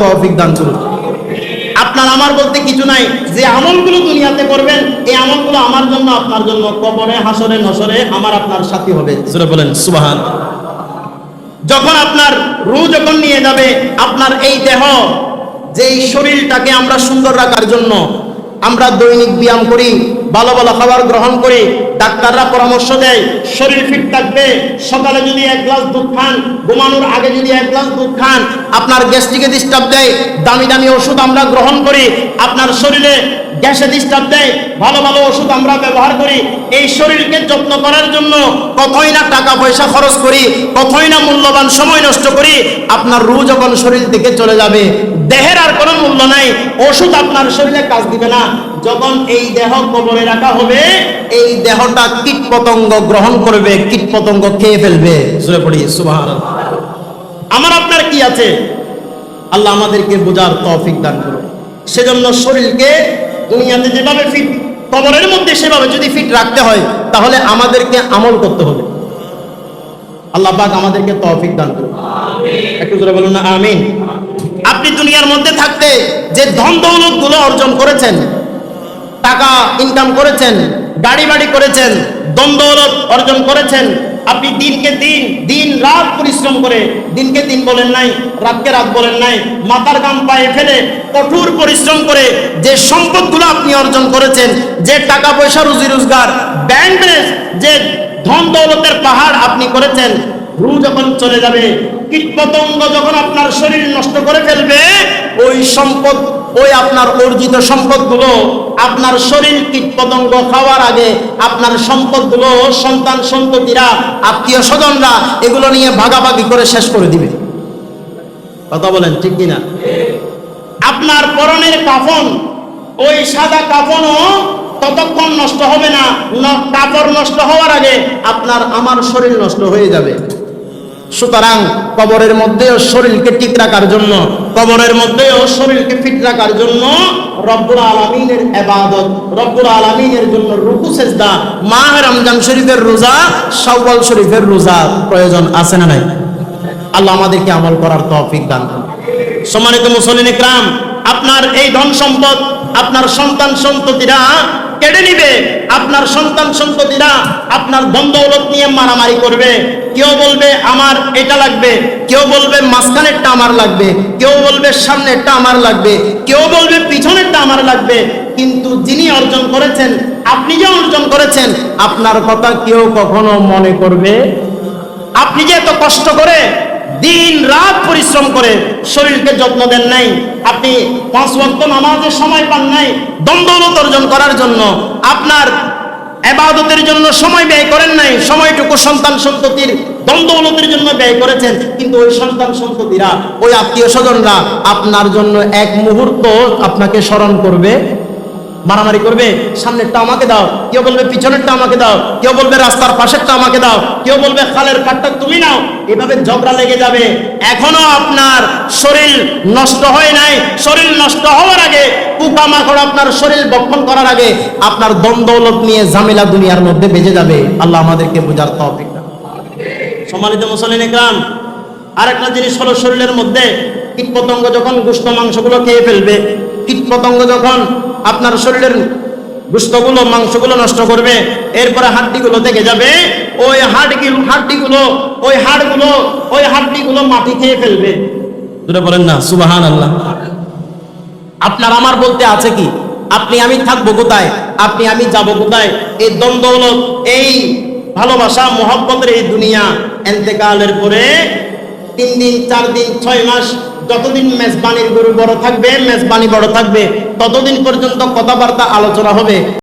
তৌফিক দান করুন। আপনার আমার বলতে কিছু নাই, যে আমলগুলো দুনিয়াতে করবেন এই আমলগুলো আমার জন্য আপনার জন্য কবরে হাসরে নসরে আমার আপনার সাথী হবে। জোরে বলেন সুবহানাল্লাহ। যখন আপনার রূহ যখন নিয়ে যাবে, আপনার এই দেহ, যে এই শরীরটাকে আমরা সুন্দর রাখার জন্য আমরা দৈনিক ব্যায়াম করি, ভালো ভালো খাবার গ্রহণ করি, ডাক্তাররা পরামর্শ দেয় শরীর ফিট থাকবে, সকালে যদি 1 গ্লাস দুধ খান, ঘুমানোর আগে যদি 1 গ্লাস দুধ খান, আপনার গ্যাস্ট্রিকে ডিস্টার্ব দেয়, দামি দামি ওষুধ আমরা গ্রহণ করি, আপনার শরীরে গ্যাসে ডিস্টার্ব দেয়, ভালো ভালো ওষুধ আমরা ব্যবহার করি। এই শরীরকে যত্ন করার জন্য কতই না টাকা পয়সা খরচ করি, কতই না মূল্যবান সময় নষ্ট করি। আপনার রূহ যখন শরীর থেকে চলে যাবে, দেহের আর কোনো মূল্য নাই, ওষুধ আপনার শরীরে কাজ দিবে না। যখন এই দেহ কবরে রাখা হবে, এই দেহটা কীট পতঙ্গ গ্রহণ করবে, কীট পতঙ্গ খেয়ে ফেলবে। জোরে পড়ি সুবহানাল্লাহ। আমার আপনার কি আছে? আল্লাহ আমাদেরকে বোঝার তৌফিক দান করুন। সেজন্য শরীরকে দুনিয়াতে যেভাবে ফিট, কবরের মধ্যে সেভাবে যদি ফিট রাখতে হয়, তাহলে আমাদেরকে আমল করতে হবে। আল্লাহ পাক আমাদেরকে তৌফিক দান করুন। একটু জোরে বলুন না আমিন। আপনি দুনিয়ার মধ্যে থাকতে যে ধন দৌলত গুলো অর্জন করেছেন, টাকা ইনকাম করেছেন, গাড়ি বাড়ি করেছেন, ধন দৌলত অর্জন করেছেন, আপনি দিনকে দিন, দিন রাত পরিশ্রম করে, দিনকে দিন বলেন নাই, রাতকে রাত বলেন নাই, মাথার ঘাম পায়ে ফেলে কঠোর পরিশ্রম করে যে সম্পদগুলো আপনি অর্জন করেছেন, যে টাকা পয়সা রুজি রোজগার, ব্যাংক ব্যালেন্স, যে ধন দৌলতের পাহাড় আপনি করেছেন, রূহ যখন চলে যাবে, কীট পতঙ্গ যখন আপনার শরীর নষ্ট করে ফেলবে, ওই সম্পদ, ওই আপনার অর্জিত সম্পদগুলো আপনার শরীর কীট পতঙ্গ খাওয়ার আগে আপনার সম্পদগুলো সন্তান সন্ততিরা, আত্মীয় স্বজনরা এগুলো নিয়ে ভাগাভাগি করে শেষ করে দিবে। কথা বলেন ঠিক কিনা? আপনার পরনের কাফন, ওই সাদা কাফনও ততক্ষণ নষ্ট হবে না, কাপড় নষ্ট হওয়ার আগে আপনার আমার শরীর নষ্ট হয়ে যাবে। সুতরাং কবরের মধ্যেও শরীরকে ঠিক রাখার জন্য, কবরের মধ্যেও শরীরকে ফিট রাখার জন্য রব্বুল আলামিনের ইবাদত, রব্বুল আলামিনের জন্য রুকু সেজদা, মাহে রমজান শরীফের রোজা, শাওয়াল শরীফের রোজা প্রয়োজন আছে না নাই? আল্লাহ আমাদেরকে আমল করার তৌফিক দান করুন। সম্মানিত মুসল্লিন ইকরাম, আপনার এই ধন সম্পদ আপনার সন্তান সন্ততিরা কেড়ে নিবে। আপনার সন্তান সন্ততিরা আপনার ধন দৌলত নিয়ে মারামারি করবে। কেউ বলবে আমার এটা লাগবে, কেউ বলবে মাঝখানেরটা আমার লাগবে, কেউ বলবে সামনেরটা আমার লাগবে, কেউ বলবে পিছনেরটা আমার লাগবে। কিন্তু যিনি অর্জন করেছেন, আপনি যে অর্জন করেছেন, আপনার কথা কেউ কখনো মনে করবে? আপনি যে এত কষ্ট করে দিন রাত পরিশ্রম করে শরীরকে যত্ন দেন নাই, আপনি 5 ওয়াক্ত নামাজের সময় পান নাই, ধন দৌলত অর্জন করার জন্য, আপনার ইবাদতের জন্য সময় ব্যয় করেন নাই, সময়টুকু সন্তান সন্ততির ধন দৌলতের জন্য ব্যয় করেছেন। কিন্তু ওই সন্তান সন্ততিরা, ওই আত্মীয় স্বজনরা আপনার জন্য এক মুহূর্ত আপনাকে স্মরণ করবে? মারামারি করবে, সামনেরটা আমাকে দাও, কেউ বলবে পিছনেরটা আমাকে দাও, কেউ বলবে রাস্তার পাশেরটা আমাকে দাও, কেউ বলবে খালের পাটটা তুমি নাও, এভাবে ঝগড়া লেগে যাবে। এখনো আপনার শরীর নষ্ট হয় নাই, শরীর নষ্ট হওয়ার আগে, পোকামাকড় আপনার শরীর ভক্ষণ করার আগে আপনার ধন দৌলত নিয়ে ঝামেলা দুনিয়ার মধ্যে বেজে যাবে। আল্লাহ আমাদেরকে বোঝার তৌফিক দান করুন। সম্মানিত মুসল্লিন ইকরাম, আরেকটা জিনিস হলো, শরীরের মধ্যে কীট পতঙ্গ যখন গোশত মাংসগুলো খেয়ে ফেলবে, কীট পতঙ্গ যখন আপনার শরীরের গোশতগুলো মাংসগুলো নষ্ট করবে, এরপরে হাড্ডিগুলো থেকে যাবে, ওই হাড্ডিগুলো মাটি খেয়ে ফেলবে। দুটো বলেন না সুবহানাল্লাহ। আপনার আমার বলতে আছে কি? আপনি আমি থাকবো কোথায়? আপনি আমি যাব কোথায়? এই ধন দৌলত, এই ভালোবাসা মোহাব্বতের এই দুনিয়া ইন্তেকালের পরে 3 দিন 4 দিন 6 মাস, যতদিন মেজবানির গরু বড় থাকবে, মেজবানি বড় থাকবে, ততদিন পর্যন্ত কথাবার্তা আলোচনা হবে।